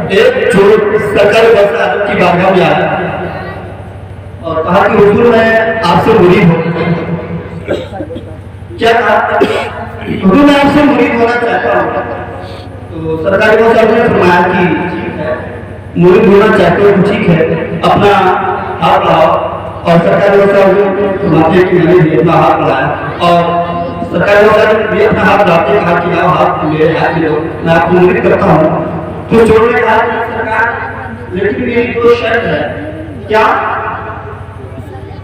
एक चोर सरकारी बस की बारगाह में आया और कहा कि हुजूर मैं आपसे मुरीद हूँ। क्या कहा? हुजूर मैं आपसे मुरीद होना चाहता हूँ। तो सरकारी बस ने फरमाया कि ठीक है, मुरीद होना चाहते हो तो ठीक है, अपना हाथ बढ़ाओ। और सरकारी बस फरमाते कि मैंने भी अपना हाथ बढ़ाया और सरकारी बस भी अपना हाथ बढ़ाते कहा कि आओ हाथ मेरे हाथ में लो, मैं आपको मुरीद करता हूँ। तो चोर ने कहा कि सरकार लेकिन मेरी दो शर्त है। क्या?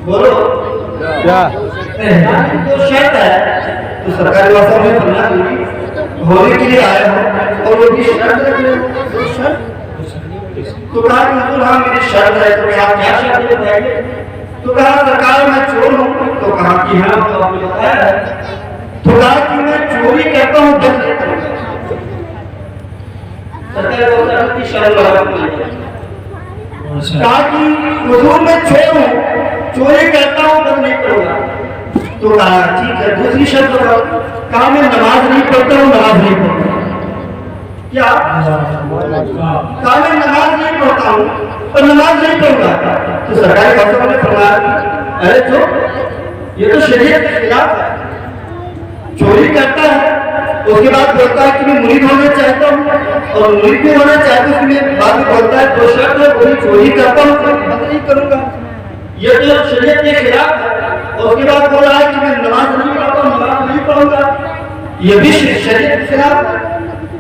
बोलो क्या? दो शर्त है। तो सरकारी भाषा में फरमाया होने के लिए आया हो और वो भी शर्त है। शर्त तो कहा कि हुजूर हाँ मेरी शर्त है। तो क्या क्या शर्त बताइए? तो कहा सरकार मैं चोर हूँ। तो कहा कि हाँ तो आपने बताया है। तो कहा कि मैं चोरी करता हूँ दस नहीं करूँगा। सरकारी भाषा की शर्त लगा कहा कि हुजूर मैं चोर हूँ, चोरी करता हूँ बंद नहीं करूंगा। तो कहा ठीक है दूसरी शर्त बताओ। कहा मैं नमाज नहीं पढ़ता हूँ, नमाज नहीं पढ़ता। क्या? कहा मैं नमाज नहीं पढ़ता हूँ और नमाज नहीं पढ़ूंगा। तो सरकारी भाषा ने फरमाया अरे तो ये तो शरीयत के खिलाफ है। चोरी करता है उसके बाद बोलता है कि मैं मुरीद होना चाहता हूँ और मुरीद भी होना चाहता हूँ, उसके बाद में बोलता है दो शर्त है वही चोरी करता हूँ बंद नहीं करूंगा। ये तो शरीयत के खिलाफ है। और उसके बाद बोल रहा है कि मैं नमाज नहीं पढ़ता हूँ, नमाज नहीं पढ़ूंगा, ये भी शरीयत के खिलाफ है।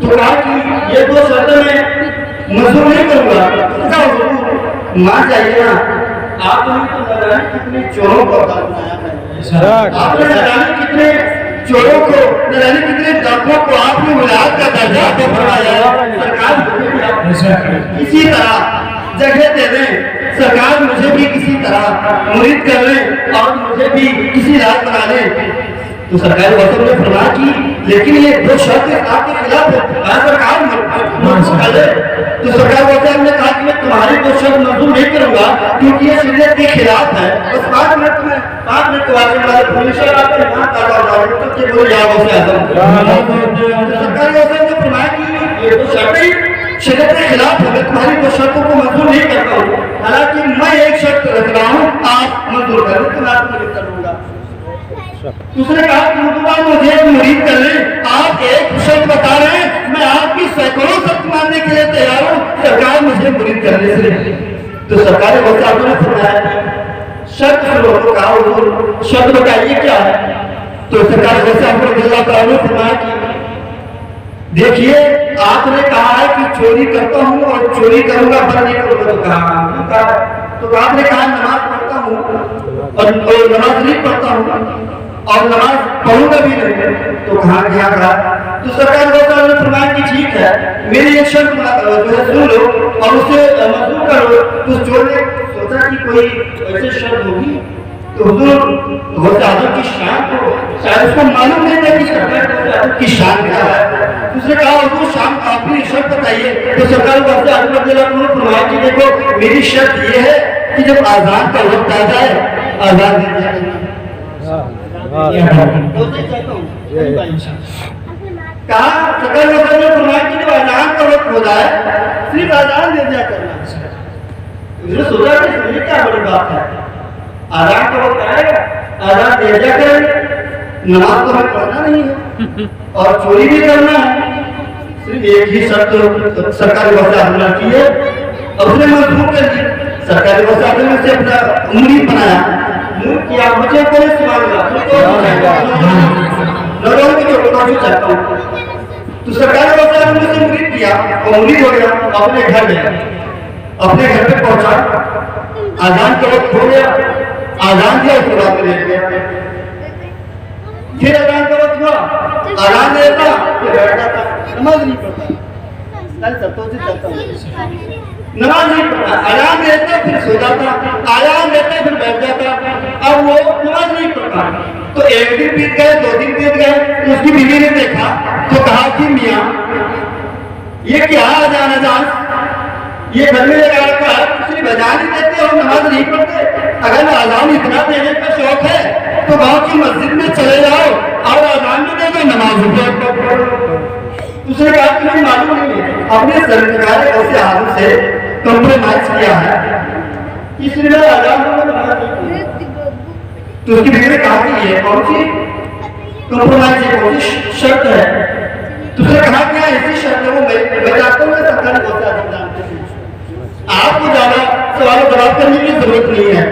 तो कहा कि ये दो शर्तें मैं मंजूर नहीं करूंगा। मान जाइए ना, आपने तो लगाने कितने चोरों को बनाया है, आपने लगाने कितने चोरों को, लगाने कितने डाकुओं को आपने मुलाकात का दर्जा तो बनाया। सरकार इसी तरह जगह दे दें, सरकार मुझे भी किसी तरह मुरीद कर ले और मुझे भी किसी रात बना ले। तो सरकारी वसम ने फरमाया कि लेकिन ये दो शर्त आपके खिलाफ है, सरकार मंजूर कर ले। तो सरकार वसम ने कहा कि मैं तुम्हारी दो शर्त मंजूर नहीं करूंगा क्योंकि ये शरीयत के खिलाफ है। बस 5 मिनट में 5 मिनट के बाद सरकारी वसम ने फरमाया कि ये दो शर्तें शरीयत के खिलाफ है, मैं तुम्हारी दो शर्तों को मंजूर नहीं करता हूँ। हालांकि मैं एक शर्त रख रहा हूँ, आप मंजूर करें तो मैं आपको मुरीद करूंगा। उसने कहा कि मुझे मुरीद कर ले, आप एक शर्त बता रहे हैं, मैं आपकी सैकड़ों शर्त मानने के लिए तैयार हूँ, सरकार मुझे मुरीद करने से। तो सरकारी वकील ने फरमाया शर्त सुनो। तो कहा शर्त बताइए क्या है? तो सरकारी वकील ने फरमाया कि देखिए आपने कहा है कि चोरी करता हूँ और चोरी करूंगा बंद नहीं करूंगा। तो आपने कहा नमाज पढ़ता हूँ और नमाज नहीं पढ़ता हूँ और नमाज पढ़ूंगा भी नहीं। तो कहा क्या कहा? तो सरकार ने फरमाया कि ठीक है मेरी एक शर्त जो है सुन लो और उसे मंजूर करो। तो चोर ने सोचा कि कोई ऐसी शर्त होगी तो हुजूर आजम की शान को शायद उसको मालूम नहीं था कि सरकार की शान क्या है। उसने कहा हुजूर शाम आखिरी शर्त बताइए। तो सरकार ने फरमाया कि देखो मेरी शर्त ये है कि जब आजान का वक्त आ जाए आजान दे दिया। कहा सरकार ने फरमाया कि जब आजान का वक्त हो जाए सिर्फ आजान दे दिया करना। सोचा कि ये क्या बड़ी बात है, आजान का वक्त आएगा आजान दे दिया करेंगे, नमाज तो हमें पढ़ना नहीं है और चोरी भी करना है। सिर्फ एक ही शर्त सरकारी वकील ने की है और उसने मंजूर कर दी। सरकारी वकील ने से अपना उंगली बनाया, मुंह किया, मुझे कोई सवाल चाहता हूँ। तो सरकारी वकील ने से मुरीद किया और मुरीद हो गया, अपने घर गया, अपने घर पे पहुंचा, आजान का वक्त हो गया, आजान दिया उसके बाद ले गया। फिर आजान का वक्त हुआ, आजान देता फिर बैठ जाता, नमाज नहीं पढ़ता, नमाज नहीं पढ़ता, आजान देता फिर सो जाता, आजान देता फिर बैठ जाता। अब वो नमाज नहीं पढ़ता। तो एक दिन बीत गए, 2 दिन बीत गए, तो उसकी बीवी ने देखा तो कहा कि मियाँ ये क्या आजान आजान ये घर में लगा रखा है, किसी बजा नहीं देते और नमाज नहीं पढ़ते। अगर आजान इतना देने का शौक है तो गांव की मस्जिद में चले जाओ और आजान में दे दो, नमाज पढ़ो। उसने कहा कि मुझे मालूम नहीं है, अपने सरकार ऐसे से कॉम्प्रोमाइज किया है, इसलिए अजान में बना दी। तो उसकी बीवी ने कहा कि ये कौन सी कॉम्प्रोमाइज है, कौन सी शर्त है? तो उसने कहा कि ऐसी शर्त है वो मैं जानता हूँ, सरकार बहुत ज्यादा जानते हैं, आपको ज्यादा सवाल जवाब करने की जरूरत नहीं है।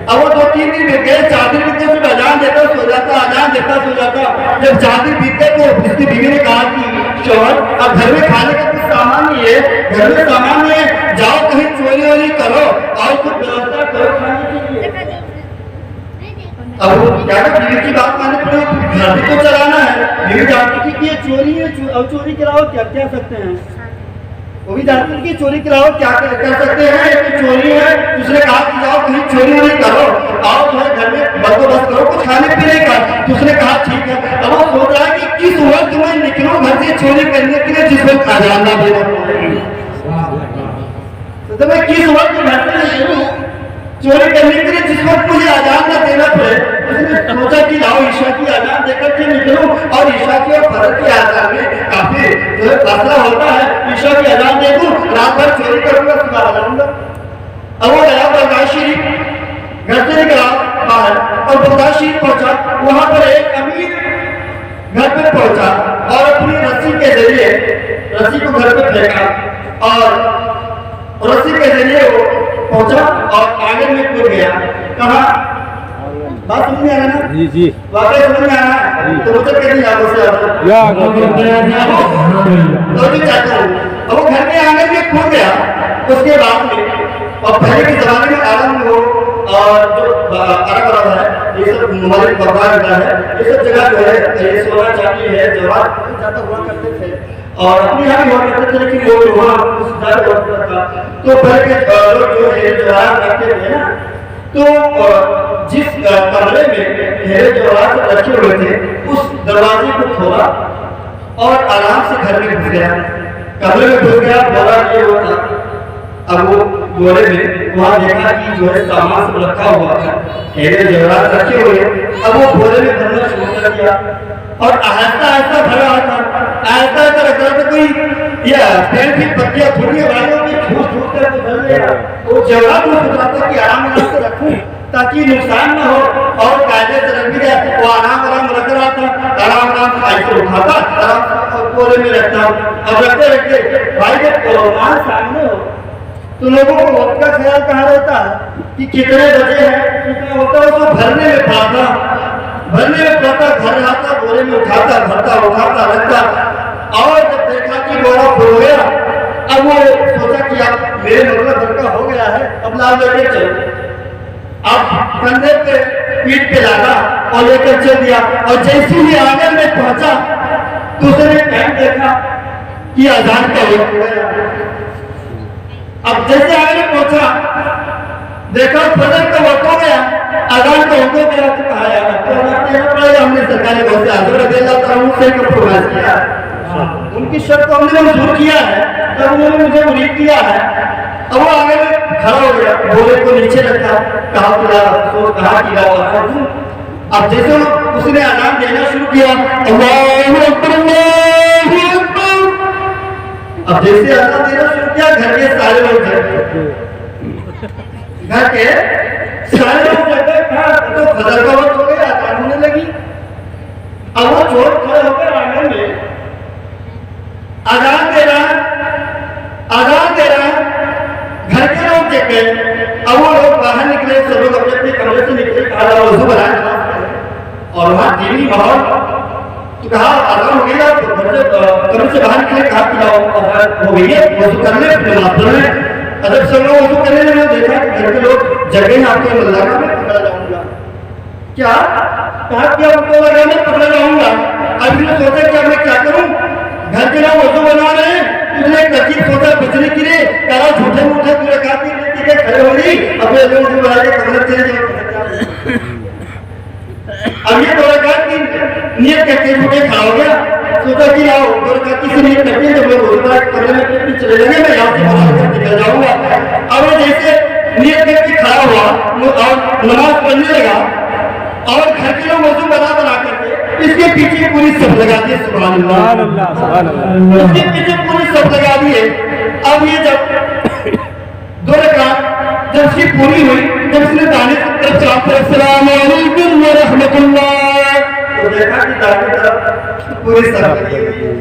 अब वो 2-3 दिन बीत गए, 4 दिन बीते, फिर अजान देता सो जाता, अजान देता सो जाता। जब 4 दिन बीते तो उसकी बीवी ने कहा कि शौहर अब घर में खाने का कुछ सामान नहीं है, घर में सामान नहीं है, जाओ कहीं चोरी वोरी करो और कुछ व्यवस्था करो खाने के लिए। अब वो क्या बीवी की बात माननी पड़ेगी, घर भी तो चलाना है। बीवी जानती थी कि ये चोरी है, अब चोरी के अलावा क्या क्या सकते हैं, वो भी जानते हैं कि चोरी के अलावा क्या कर सकते हैं, ये चोरी है। दूसरे कहा कि जाओ कहीं चोरी वोरी करो, आओ थोड़े घर में बंदोबस्त करो कुछ खाने पीने का। दूसरे कहा ठीक है। अब वो सोच रहा है कि किस वक्त मैं निकलूं घर से चोरी करने के लिए जिस वक्त अजान ना देना पड़े, तो मैं किस वक्त घर से निकलूं चोरी करने के लिए जिस वक्त मुझे अजान ना देना पड़े। उसने सोचा कि लाओ ईशा की अजान देकर के निकलूं, और ईशा की और फजर की अजान में काफी जो है फासला होता है। ईशा की अजान दे दूं, रात भर चोरी करूंगा, सुबह आ जाऊंगा। अब वो गया बगदाद शरीफ, घर से निकला बाहर और बगदाद शरीफ पहुंचा। वहां पर एक अमीर घर पे पहुंचा और अपनी रस्सी के जरिए रस्सी को घर पे फेंका और रस्सी के जरिए वो पहुंचा और आगे में कूद गया। कहा बात समझ में आ रहा ना? जी जी, वाकई समझ में आ रहा है। तो मुझे कहती है आपसे या तो भी चाहता हूँ। अब वो घर के आंगन में कूद गया। उसके बाद में और पहले के जमाने में आलम हो और जो अरब है, ये सब ममालिक बर्बाद है, ये सब जगह जो है ये सोना चांदी है, जवाहर ज्यादा हुआ करते थे और अपने यहाँ भी हुआ करते थे, लेकिन वो वहाँ कुछ ज्यादा हुआ करता था। तो पहले के लोग जो है जवाहर रखते थे ना, तो जिस कमरे में हीरे जवाहर रखे हुए थे उस दरवाजे को खोला और आराम से घर में घुस गया। कमरे में घुस गया, बोला ये वो था। अब वो बोरे में वहां देखा कि जो है सामान सब रखा हुआ था, हीरे जवाहर रखे हुए। अब वो बोरे में भरना शुरू कर दिया और आहिस्ता आहिस्ता भरा था। आहिस्ता आहिस्ता लग रहा था कोई या पेड़ की पत्तियां थोड़ी वालों की ठूस ठूस कर भर लेगा। वो जवाहर को सोच रहा था कि आराम से रखूं ताकि नुकसान न हो और कायदे से रख भी जाए। वो आराम आराम रख रहा था, आराम आराम ऐसे उठाता, आराम बोरे में रखता। अब रखते रखते भाई जब माल सामने हो तो लोगों को वक्त का ख्याल कहाँ रहता है कि कितने बजे हैं, कितना होता है, उसको भरने में पड़ता, भरने में पड़ता, घर आता, बोरे में उठाता, भरता, उठाता, रखता। और जब देखा कि बोरा फुल हो गया, अब वो सोचा कि अब मेरे मतलब घर का हो गया है, अब लाल लेके चलो। अब कंधे पे पीठ पे लागा और लेकर चल दिया। और जैसे ही आंगन में पहुंचा तो उसने टाइम देखा कि अजान का वक्त हो गया। अब जैसे आगे पहुंचा देखा फजर का वक्त हो गया, अजान का वक्त हो गया। तो कहा यार तो देना पड़ेगा, हमने सरकारी बहुत से आजर देता था, उनसे कॉम्प्रोमाइज किया, उनकी शर्त को हमने मंजूर किया है, तब उन्होंने मुझे उम्मीद किया है। अब वो आगे में खड़ा हो गया, बोले को नीचे रखा, कहा कि अब जैसे उसने अजान देना शुरू किया, अल्लाहु अकबर, अल्लाहु अकबर। अब जैसे अजान देना शुरू किया, घर के सारे लोग घर के सारे लोग तो फजर का वक्त हो गया, अजान होने लगी। अब वो चोर खड़े होकर आंगन में अजान दे रहा, अजान दे रहा। घर के लोग देख गए। अब वो लोग बाहर निकले, सब लोग अपने अपने कमरे से निकले, कहा वजू बनाया और वहां दीनी माहौल। तो कहा अजान हो गया, तो कमरे से बाहर निकले, कहा कि हो गई है, वजू कर ले, नमाज पढ़ ले। अगर सब लोग वजू करने लगे, देखा कि घर के लोग जगह आपके मल्लाका में पकड़ा जाऊंगा। क्या कहा कि अब तो लगा मैं पकड़ा जाऊंगा। अभी मैं सोचा कि अब मैं क्या करूं, घर के लोग वजू बना रहे हैं, तुमने एक तरकीब सोचा बचने के लिए, कहा झूठे मूठे तुझे खाती लेके खड़े हो गई, अपने लोग जो बना के कमरे चले जाओ। अब ये तो लगा कि नियत करके झूठे खड़ा हो गया, सोचा कि आओ तो लगा किसी नियत करके जब लोग वजू बना के कमरे में चले जाएंगे, मैं यहाँ से बाहर कर निकल जाऊंगा। अब वो जैसे नियत करके खड़ा हुआ और नमाज पढ़ने लगा और घर के लोग वजू बना करके इसके पीछे पूरी सब लगा दिए, सुभान अल्लाह, सुभान अल्लाह, सुभान अल्लाह, इसके पीछे पूरी सब लगा दिए। अब ये जब की हुई जब उसने दाने की तरफ चला अस्सलाम वालेकुम व रहमतुल्लाह, तो देखा कि दाने तरफ पूरी सर लगी हुई है।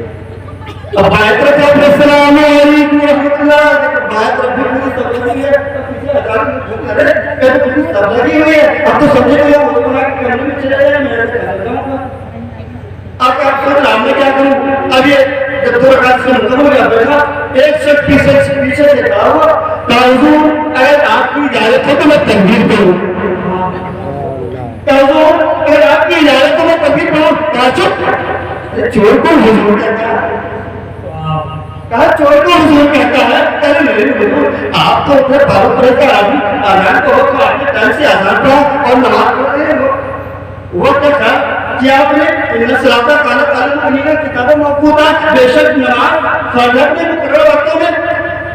अब बाएं तरफ अस्सलाम वालेकुम व रहमतुल्लाह, बाएं तरफ भी पूरी सर लगी है, पीछे अचानक झुक रहे कहते पूरी सर लगी हुई है। अब तो समझे को वो बना के कमरे में चले गए, मैं ऐसे कर जाऊंगा। अब आप सोच रहा मैं क्या करूं? अब ये जब 2 रकात से मुकम्मल हो गया बैठा, एक शख्स पीछे से खड़ा हुआ, हुजूर अगर आपकी इजाजत हो तो मैं तकबीर करूं। हुजूर अगर आपकी इजाजत हो तो मैं तकबीर करूं। कहा चुप, चोर को हुजूर कहता है, कहा चोर को हुजूर कहता है। अरे नहीं हुजूर, आप तो अपने 12 बरस का आदमी, अजान को वक्त आपने टाइम से अजान पढ़ा और नमाज पढ़ रहे हो। वक्त था कि आपने सलाता काना कानून किताबें मौजूदा, बेशक नमाज फर्ज में मुकर्रर वक्तों में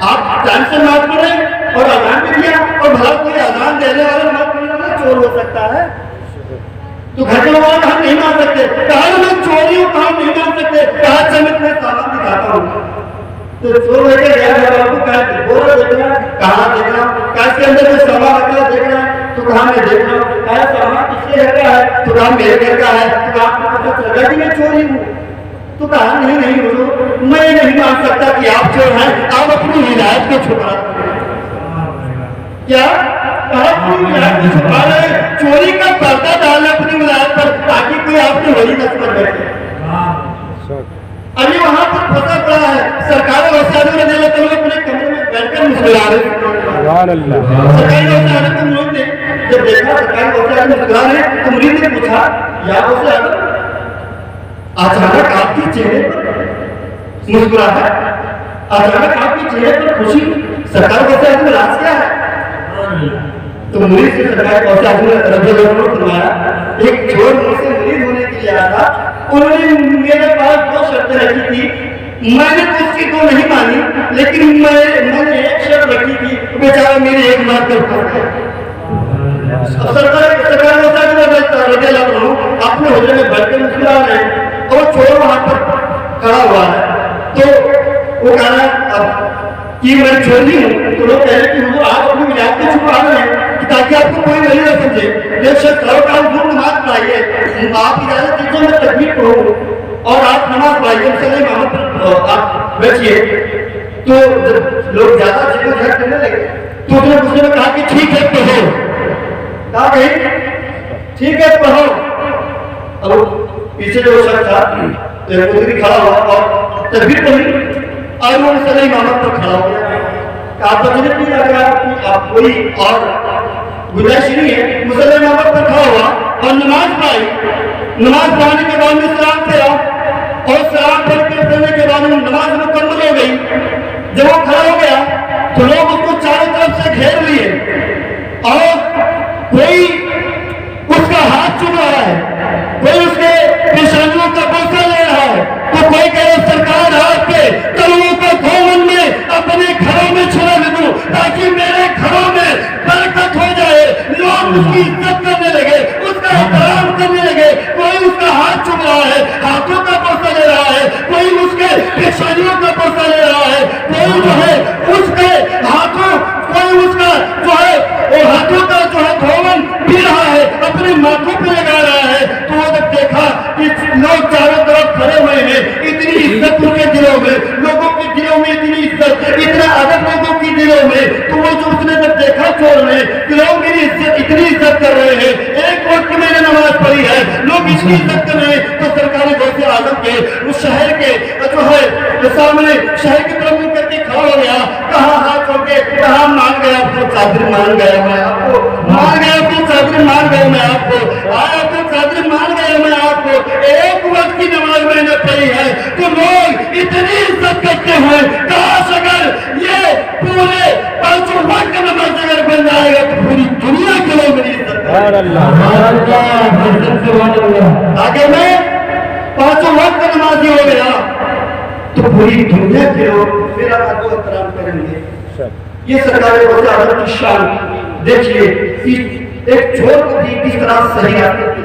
आप टाइम से नमाज पढ़े और अजान भी दिया, और भला कोई अजान देने वाला नमाज पढ़ने वाला चोर हो सकता है? तो घर के लोग हम नहीं मान सकते, कहा मैं चोरी हूँ, कहा नहीं मान सकते, कहा चमक में सामान दिखाता हूँ। तो चोर लेके गया बाबू, कहा बोल देखना, कहाँ देखना, कहा इसके अंदर जो सामान रखा है देखना, तो कहा मैं देख रहा हूँ। कहा सामान किसके घर का है? तो कहा मेरे घर का है। तो कहा आपको पता चला कि मैं चोरी हूँ? तो कहा नहीं नहीं हुजूर, मैं नहीं मान सकता कि आप चोर हैं, आप अपनी हिदायत को छुपा क्या? अपनी विलायत को छुपा रहे, चोरी का पर्दा डाल अपनी विलायत पर ताकि कोई आपकी वही नस पर बैठे। अभी वहां पर फंसा पड़ा है। सरकार अपने कमरे में बैठकर मुस्कुरा रहे। सरकारी ने जब देखा सरकारी मुस्कुरा रहे तो मुरीद ने पूछा, या अचानक आपके चेहरे पर मुस्कुराहट, अचानक आपके चेहरे पर खुशी, सरकार में राज क्या है? तो मुरीद से सरकार फरमाया, एक चोर मुझसे मुरीद होने के लिए आया था, उन्होंने मेरे पास 2 शर्तें रखी थी, मैंने तो उसकी 2 नहीं मानी, लेकिन मैंने एक शर्त रखी थी, बेचारा मेरी एक बात कर सरकार अपने होटल में बैठ कर मुस्कुरा रहे हैं और चोर वहां पर खड़ा हुआ है। तो वो कह रहा है कि मैं चोरी हूँ, तो लोग कह रहे कि वो आप अपनी विलायत को छुपा रहे हैं ताकि आपको कोई नहीं ना समझे। नमाज पढ़ाइए, आप इजाजत दीजिए मैं तकबीर पढ़ूं और आप नमाज पढ़ाइए, आप बैठिए। तो जब लोग ज्यादा जिद करने लगे तो उसने कहा कि ठीक है पढ़ो, कहा कहीं ठीक है पढ़ो। अब पीछे जो शख्स था खड़ा हुआ और तकबीर पढ़ी और वो सही इमामत पर खड़ा हो गया। आप नहीं लग रहा कि आप कोई और गुजारिश नहीं है, मुसल्ले इमामत पर खड़ा हुआ और नमाज पढ़ाई। नमाज पढ़ाने के बाद में सलाम फेरा और सलाम फेरने के बाद नमाज मुकम्मल हो गई। जब वो खड़ा हो गया तो लोग उसको चारों तरफ से घेर लिए और कोई उसका हाथ चुम रहा है, कोई उसके पेशानियों का बोसा ले रहा है, तो कोई कहे सरकार आपके तलवों को धोवन में अपने घरों में छुड़ा दूं ताकि मेरे घरों में बरकत हो जाए। लोग उसकी इज्जत करने लगे, उसका एहतराम करने लगे। कोई उसका हाथ चुम रहा है, हाथों का बोसा ले रहा है, कोई उसके पेशानियों का बोसा ले रहा है, कोई जो है उसके हाथों, कोई उसका जो है वो हाथों का जो है धोवन पी रहा है, अपने माथों पे लगा रहा है। तो वो जब देखा कि लोग चारों तरफ खड़े हुए हैं, इतनी इज्जत उनके दिलों में, लोगों के दिलों में इतनी इज्जत, इतना अदब लोगों की दिलों में, तो वो जो उसने जब देखा चोर ने कि लोग मेरी इज्जत इतनी इज्जत कर रहे हैं, एक वक्त मैंने नमाज पढ़ी है, लोग इसकी इज्जत कर रहे हैं, तो सरकारी गौसे आजम के उस शहर के जो है सामने शहर की तरफ मुंह करके खड़ा हो गया। कहा हाथ छोड़ के कहा मान गया आपको चादर, मान गया मैं आपको, मान गया आपको चादर, मान गया मैं आपको, आज आपको चादर मान गया मैं आपको। एक वक्त की नमाज मैंने पढ़ी है तो लोग इतनी इज्जत करते हुए, काश अगर ये पूरे 5 वक्त नमाज अगर बन जाएगा तो पूरी दुनिया के लोग मेरी इज्जत आगे मैं 5 वक्त नमाजी हो गया तो पूरी दुनिया के लोग मेरा अदब एहतराम करेंगे। ये सरकार की शान देखिए, एक चोर को भी किस तरह सही रास्ते